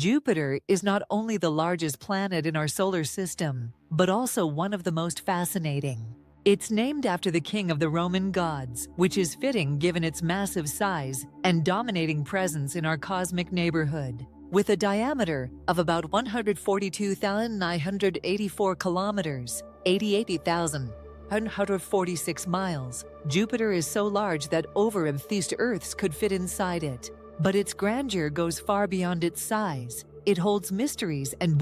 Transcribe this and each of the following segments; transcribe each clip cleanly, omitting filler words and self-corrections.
Jupiter is not only the largest planet in our solar system, but also one of the most fascinating. It's named after the king of the Roman gods, which is fitting given its massive size and dominating presence in our cosmic neighborhood. With a diameter of about 142,984 kilometers, 88,146 miles, Jupiter is so large that over-amethyst Earths could fit inside it. But its grandeur goes far beyond its size. It holds mysteries and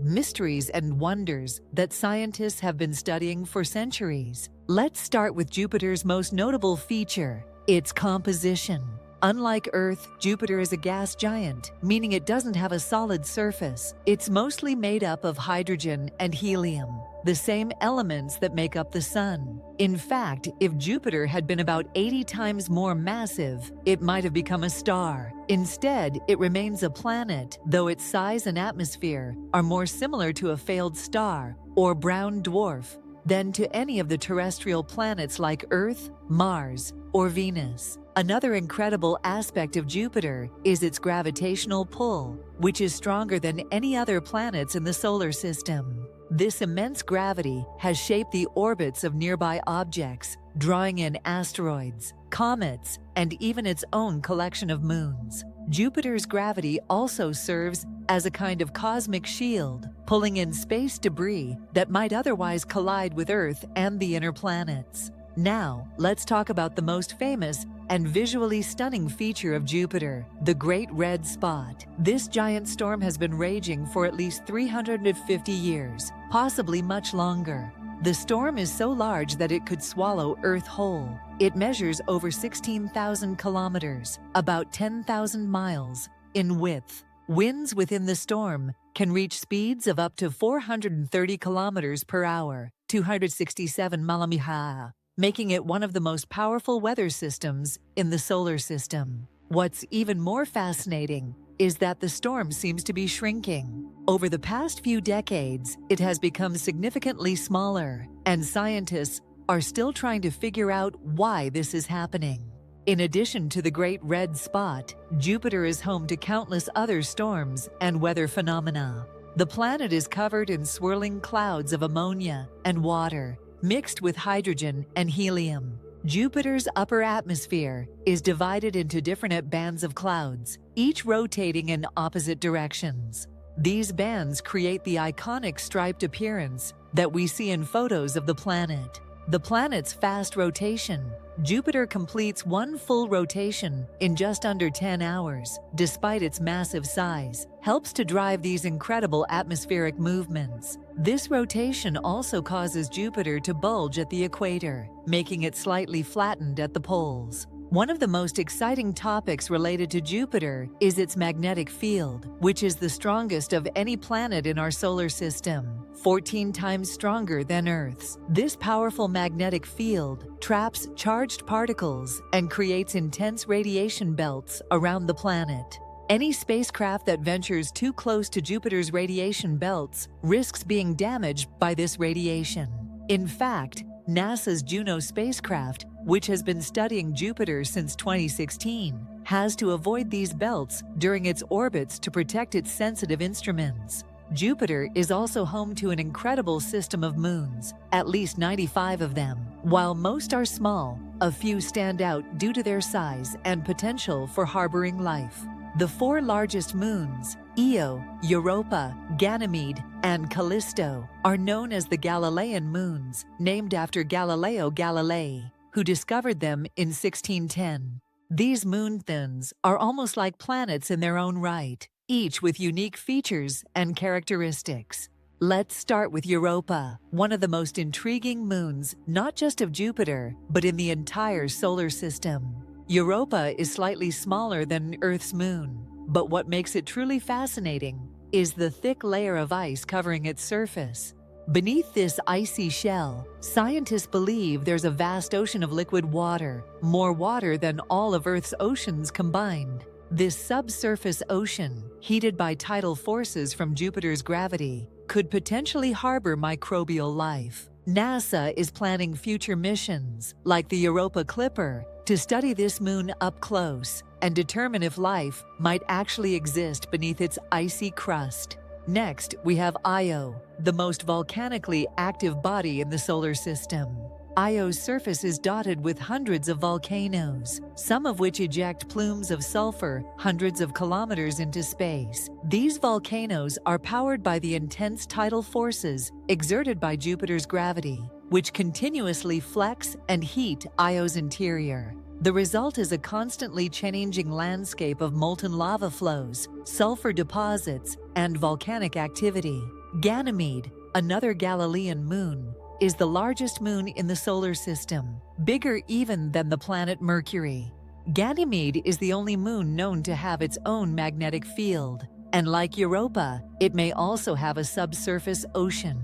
mysteries and wonders that scientists have been studying for centuries. Let's start with Jupiter's most notable feature, its composition. Unlike Earth, Jupiter is a gas giant, meaning it doesn't have a solid surface. It's mostly made up of hydrogen and helium, the same elements that make up the Sun. In fact, if Jupiter had been about 80 times more massive, it might have become a star. Instead, it remains a planet, though its size and atmosphere are more similar to a failed star or brown dwarf than to any of the terrestrial planets like Earth, Mars, or Venus. Another incredible aspect of Jupiter is its gravitational pull, which is stronger than any other planets in the solar system. This immense gravity has shaped the orbits of nearby objects, drawing in asteroids, comets, and even its own collection of moons. Jupiter's gravity also serves as a kind of cosmic shield, pulling in space debris that might otherwise collide with Earth and the inner planets. Now, let's talk about the most famous and visually stunning feature of Jupiter, the Great Red Spot. This giant storm has been raging for at least 350 years, possibly much longer. The storm is so large that it could swallow Earth whole. It measures over 16,000 kilometers, about 10,000 miles, in width. Winds within the storm can reach speeds of up to 430 kilometers per hour, 267 mph, making it one of the most powerful weather systems in the solar system. What's even more fascinating is that the storm seems to be shrinking. Over the past few decades, it has become significantly smaller, and scientists are still trying to figure out why this is happening. In addition to the Great Red Spot, Jupiter is home to countless other storms and weather phenomena. The planet is covered in swirling clouds of ammonia and water, mixed with hydrogen and helium. Jupiter's upper atmosphere is divided into different bands of clouds, each rotating in opposite directions. These bands create the iconic striped appearance that we see in photos of the planet. The planet's fast rotation. Jupiter completes one full rotation in just under 10 hours, despite its massive size, helps to drive these incredible atmospheric movements. This rotation also causes Jupiter to bulge at the equator, making it slightly flattened at the poles. One of the most exciting topics related to Jupiter is its magnetic field, which is the strongest of any planet in our solar system, 14 times stronger than Earth's. This powerful magnetic field traps charged particles and creates intense radiation belts around the planet. Any spacecraft that ventures too close to Jupiter's radiation belts risks being damaged by this radiation. In fact, NASA's Juno spacecraft, which has been studying Jupiter since 2016, has to avoid these belts during its orbits to protect its sensitive instruments. Jupiter is also home to an incredible system of moons, at least 95 of them. While most are small, a few stand out due to their size and potential for harboring life. The four largest moons, Io, Europa, Ganymede, and Callisto, are known as the Galilean moons, named after Galileo Galilei, who discovered them in 1610. These moons are almost like planets in their own right, each with unique features and characteristics. Let's start with Europa, one of the most intriguing moons, not just of Jupiter, but in the entire solar system. Europa is slightly smaller than Earth's moon, but what makes it truly fascinating is the thick layer of ice covering its surface. Beneath this icy shell, scientists believe there's a vast ocean of liquid water, more water than all of Earth's oceans combined. This subsurface ocean, heated by tidal forces from Jupiter's gravity, could potentially harbor microbial life. NASA is planning future missions, like the Europa Clipper, to study this moon up close, and determine if life might actually exist beneath its icy crust. Next, we have Io, the most volcanically active body in the solar system. Io's surface is dotted with hundreds of volcanoes, some of which eject plumes of sulfur hundreds of kilometers into space. These volcanoes are powered by the intense tidal forces exerted by Jupiter's gravity, which continuously flex and heat Io's interior. The result is a constantly changing landscape of molten lava flows, sulfur deposits, and volcanic activity. Ganymede, another Galilean moon, is the largest moon in the solar system, bigger even than the planet Mercury. Ganymede is the only moon known to have its own magnetic field, and like Europa, it may also have a subsurface ocean.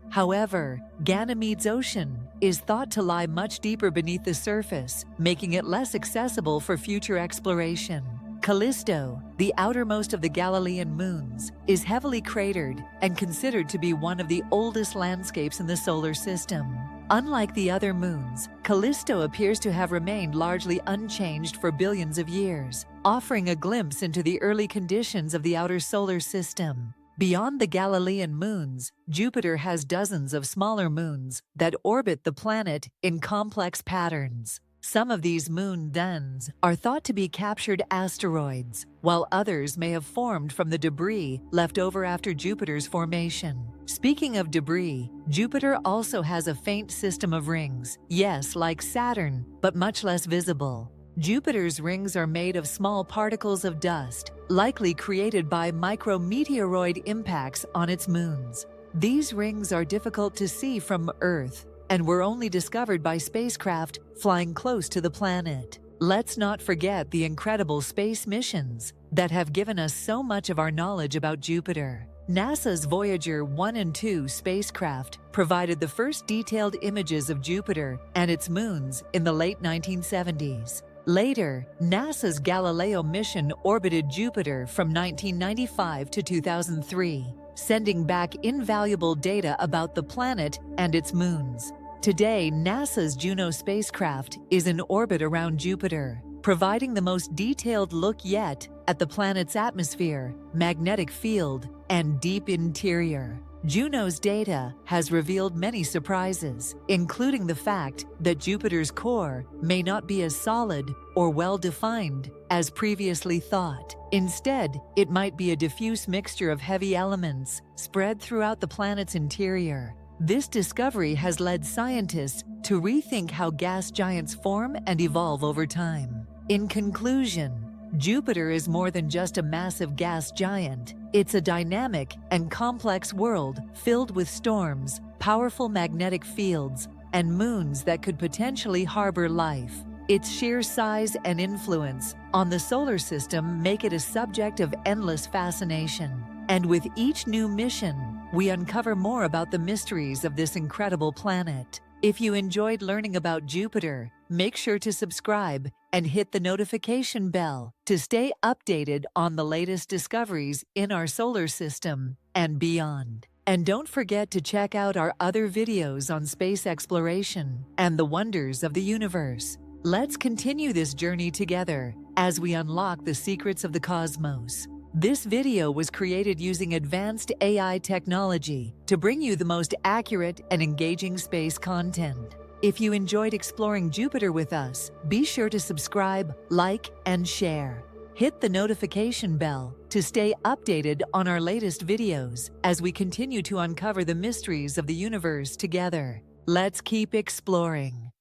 However, Ganymede's ocean is thought to lie much deeper beneath the surface, making it less accessible for future exploration. Callisto, the outermost of the Galilean moons, is heavily cratered and considered to be one of the oldest landscapes in the solar system. Unlike the other moons, Callisto appears to have remained largely unchanged for billions of years, offering a glimpse into the early conditions of the outer solar system. Beyond the Galilean moons, Jupiter has dozens of smaller moons that orbit the planet in complex patterns. Some of these moon duns are thought to be captured asteroids, while others may have formed from the debris left over after Jupiter's formation. Speaking of debris, Jupiter also has a faint system of rings, yes, like Saturn, but much less visible. Jupiter's rings are made of small particles of dust, likely created by micrometeoroid impacts on its moons. These rings are difficult to see from Earth and were only discovered by spacecraft flying close to the planet. Let's not forget the incredible space missions that have given us so much of our knowledge about Jupiter. NASA's Voyager 1 and 2 spacecraft provided the first detailed images of Jupiter and its moons in the late 1970s. Later, NASA's Galileo mission orbited Jupiter from 1995 to 2003, sending back invaluable data about the planet and its moons. Today, NASA's Juno spacecraft is in orbit around Jupiter, providing the most detailed look yet at the planet's atmosphere, magnetic field, and deep interior. Juno's data has revealed many surprises, including the fact that Jupiter's core may not be as solid or well-defined as previously thought. Instead, it might be a diffuse mixture of heavy elements spread throughout the planet's interior. This discovery has led scientists to rethink how gas giants form and evolve over time. In conclusion, Jupiter is more than just a massive gas giant. It's a dynamic and complex world filled with storms, powerful magnetic fields, and moons that could potentially harbor life. Its sheer size and influence on the solar system make it a subject of endless fascination. And with each new mission, we uncover more about the mysteries of this incredible planet. If you enjoyed learning about Jupiter, make sure to subscribe and hit the notification bell to stay updated on the latest discoveries in our solar system and beyond. And don't forget to check out our other videos on space exploration and the wonders of the universe. Let's continue this journey together as we unlock the secrets of the cosmos. This video was created using advanced AI technology to bring you the most accurate and engaging space content. If you enjoyed exploring Jupiter with us, be sure to subscribe, like, and share. Hit the notification bell to stay updated on our latest videos as we continue to uncover the mysteries of the universe together. Let's keep exploring.